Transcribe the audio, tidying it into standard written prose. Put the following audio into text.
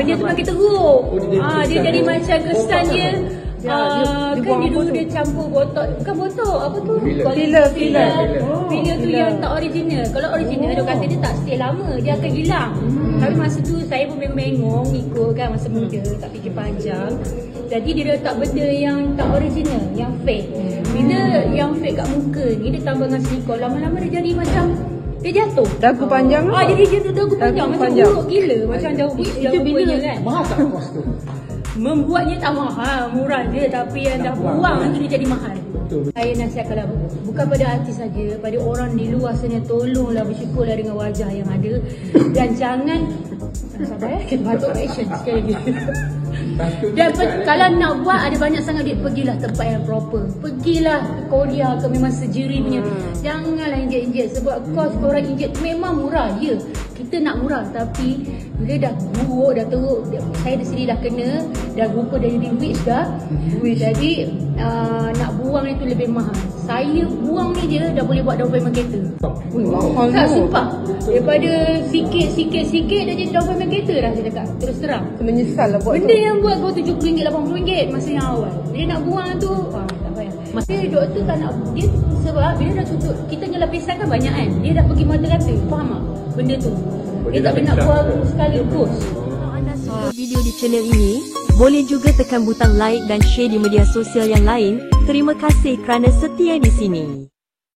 benda tu makin teruk. Dia jadi macam kesan dia. Kan dia dulu dia campur botok, bukan botok, apa tu? Filler. Filler tu yang tak original. Kalau original dia kata dia tak stay lama, dia akan hilang. Tapi masa tu saya pun bengong-bengong ikut kan, masa muda tak fikir panjang. Jadi dia letak benda yang tak original, yang fake. Bila yang fake kat muka ni dia tambah dengan silikon, lama-lama dia jadi macam dia jatuh. Dagu panjang. Jadi dia tu dagu panjang macam buruk gila, macam dagu punya kan. Mahal tak kos tu? Membuatnya tak mahal, murah je, tapi yang dah buang tu dia jadi mahal. Saya nasihat kalau bukan pada artis saja, pada orang di luar sana, tolonglah bersyukurlah dengan wajah yang ada dan jangan sabar kita batuk action sekali lagi. Dan kalau nak buat ada banyak sangat duit, pergilah tempat yang proper. Pergilah ke Korea ke memang sejiri punya. Janganlah injet-injet sebab kos korang injet memang murah ya. Kita nak murah tapi bila dah buruk, dah teruk, saya sendiri dah kena, dah rupa dah jadi witch dah. Jadi nak buang itu lebih mahal. Saya buang ni je dah boleh buat down payment kereta. Tak sumpah. Daripada sikit-sikit dah jadi down payment kereta dah saya cakap. Terus terang. Menyesal lah buat benda yang buat kau RM70, RM80 masa yang awal. Dia nak buang tu, tak payah. Masa doktor tak nak dia sebab bila dah tutup, kita punya lapisan kan banyak kan. Dia dah pergi mata-mata. Faham tak? Benda tu. Dia tak nak buang sekaligus. Kalau anda suka video di channel ini, boleh juga tekan butang like dan share di media sosial yang lain. Terima kasih kerana setia di sini.